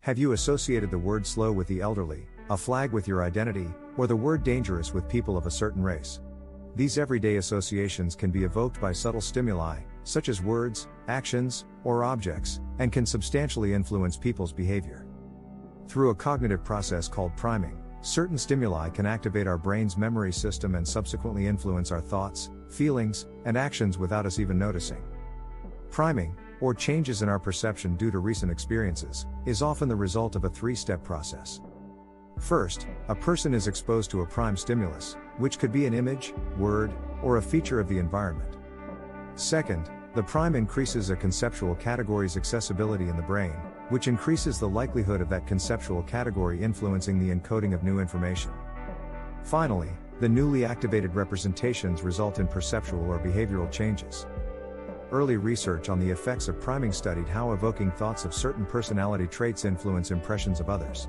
Have you associated the word slow with the elderly, a flag with your identity, or the word dangerous with people of a certain race? These everyday associations can be evoked by subtle stimuli, such as words, actions, or objects, and can substantially influence people's behavior. Through a cognitive process called priming, certain stimuli can activate our brain's memory system and subsequently influence our thoughts, feelings, and actions without us even noticing. Priming, or changes in our perception due to recent experiences, is often the result of a three-step process. First, a person is exposed to a prime stimulus, which could be an image, word, or a feature of the environment. Second, the prime increases a conceptual category's accessibility in the brain, which increases the likelihood of that conceptual category influencing the encoding of new information. Finally, the newly activated representations result in perceptual or behavioral changes. Early research on the effects of priming studied how evoking thoughts of certain personality traits influence impressions of others.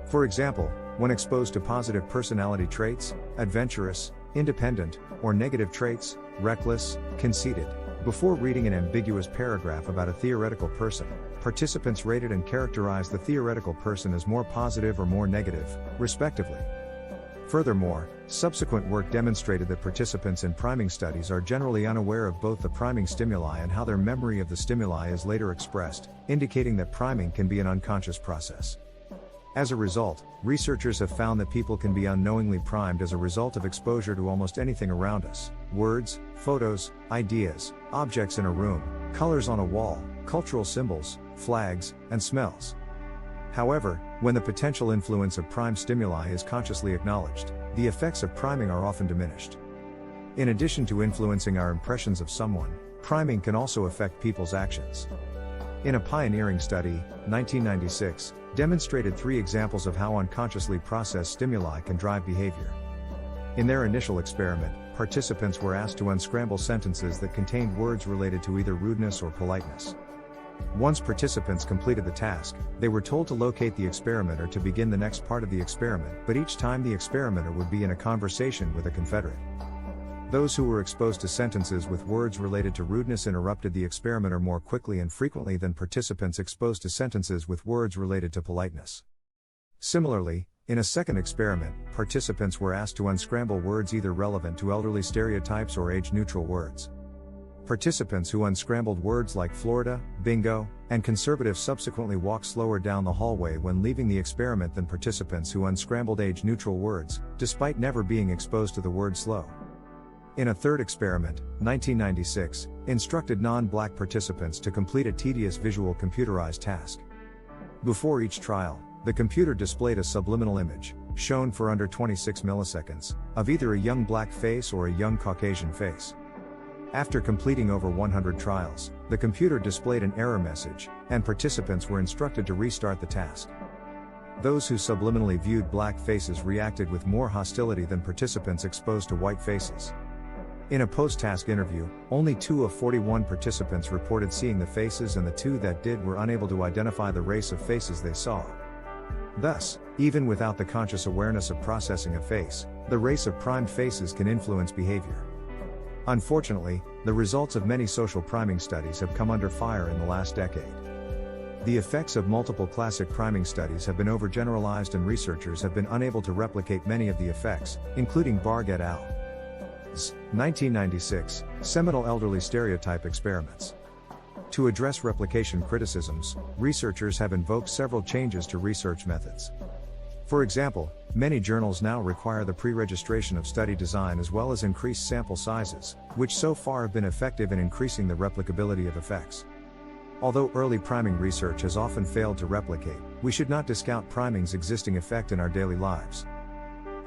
For example, when exposed to positive personality traits, adventurous, independent, or negative traits, reckless, conceited, before reading an ambiguous paragraph about a theoretical person, participants rated and characterized the theoretical person as more positive or more negative, respectively. Furthermore, subsequent work demonstrated that participants in priming studies are generally unaware of both the priming stimuli and how their memory of the stimuli is later expressed, indicating that priming can be an unconscious process. As a result, researchers have found that people can be unknowingly primed as a result of exposure to almost anything around us: words, photos, ideas, objects in a room, colors on a wall, cultural symbols, flags, and smells. However, when the potential influence of prime stimuli is consciously acknowledged, the effects of priming are often diminished. In addition to influencing our impressions of someone, priming can also affect people's actions. In a pioneering study, 1996, demonstrated 3 examples of how unconsciously processed stimuli can drive behavior. In their initial experiment, participants were asked to unscramble sentences that contained words related to either rudeness or politeness. Once participants completed the task, they were told to locate the experimenter to begin the next part of the experiment, but each time the experimenter would be in a conversation with a confederate. Those who were exposed to sentences with words related to rudeness interrupted the experimenter more quickly and frequently than participants exposed to sentences with words related to politeness. Similarly, in a second experiment, participants were asked to unscramble words either relevant to elderly stereotypes or age-neutral words. Participants who unscrambled words like Florida, bingo, and conservative subsequently walked slower down the hallway when leaving the experiment than participants who unscrambled age-neutral words, despite never being exposed to the word slow. In a third experiment, 1996, instructed non-black participants to complete a tedious visual computerized task. Before each trial, the computer displayed a subliminal image, shown for under 26 milliseconds, of either a young black face or a young Caucasian face. After completing over 100 trials, the computer displayed an error message, and participants were instructed to restart the task. Those who subliminally viewed black faces reacted with more hostility than participants exposed to white faces. In a post-task interview, only 2 of 41 participants reported seeing the faces, and the 2 that did were unable to identify the race of faces they saw. Thus, even without the conscious awareness of processing a face, the race of primed faces can influence behavior. Unfortunately, the results of many social priming studies have come under fire in the last decade. The effects of multiple classic priming studies have been overgeneralized, and researchers have been unable to replicate many of the effects, including Barg et al.'s 1996 seminal elderly stereotype experiments. To address replication criticisms, researchers have invoked several changes to research methods. For example, many journals now require the pre-registration of study design as well as increased sample sizes, which so far have been effective in increasing the replicability of effects. Although early priming research has often failed to replicate, we should not discount priming's existing effect in our daily lives.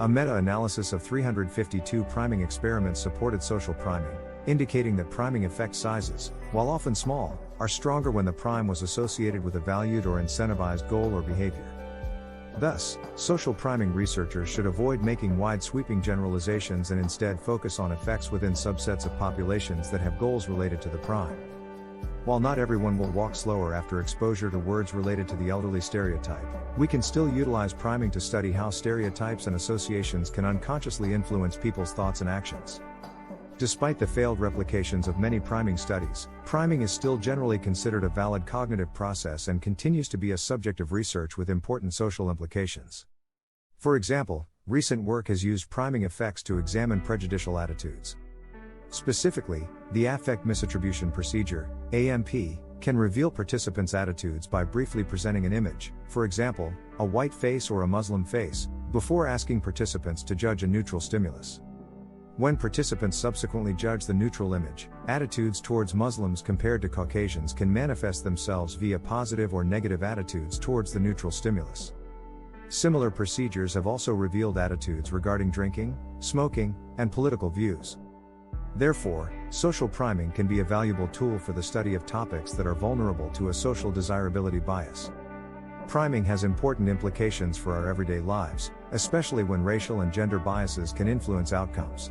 A meta-analysis of 352 priming experiments supported social priming, indicating that priming effect sizes, while often small, are stronger when the prime was associated with a valued or incentivized goal or behavior. Thus, social priming researchers should avoid making wide-sweeping generalizations and instead focus on effects within subsets of populations that have goals related to the prime. While not everyone will walk slower after exposure to words related to the elderly stereotype, we can still utilize priming to study how stereotypes and associations can unconsciously influence people's thoughts and actions. Despite the failed replications of many priming studies, priming is still generally considered a valid cognitive process and continues to be a subject of research with important social implications. For example, recent work has used priming effects to examine prejudicial attitudes. Specifically, the affect misattribution procedure, AMP, can reveal participants' attitudes by briefly presenting an image, for example, a white face or a Muslim face, before asking participants to judge a neutral stimulus. When participants subsequently judge the neutral image, attitudes towards Muslims compared to Caucasians can manifest themselves via positive or negative attitudes towards the neutral stimulus. Similar procedures have also revealed attitudes regarding drinking, smoking, and political views. Therefore, social priming can be a valuable tool for the study of topics that are vulnerable to a social desirability bias. Priming has important implications for our everyday lives, especially when racial and gender biases can influence outcomes.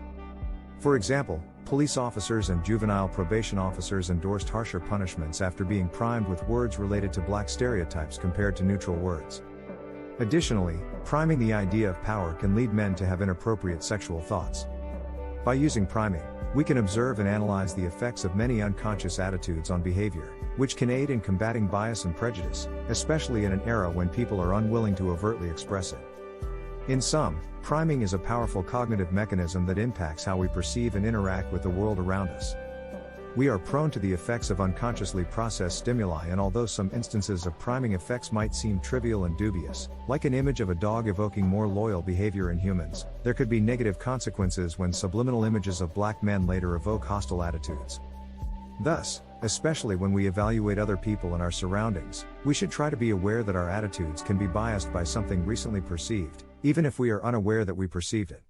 For example, police officers and juvenile probation officers endorsed harsher punishments after being primed with words related to black stereotypes compared to neutral words. Additionally, priming the idea of power can lead men to have inappropriate sexual thoughts. By using priming, we can observe and analyze the effects of many unconscious attitudes on behavior, which can aid in combating bias and prejudice, especially in an era when people are unwilling to overtly express it. In sum, priming is a powerful cognitive mechanism that impacts how we perceive and interact with the world around us. We are prone to the effects of unconsciously processed stimuli, and although some instances of priming effects might seem trivial and dubious, like an image of a dog evoking more loyal behavior in humans, there could be negative consequences when subliminal images of black men later evoke hostile attitudes. Thus, especially when we evaluate other people and our surroundings, we should try to be aware that our attitudes can be biased by something recently perceived, even if we are unaware that we perceived it.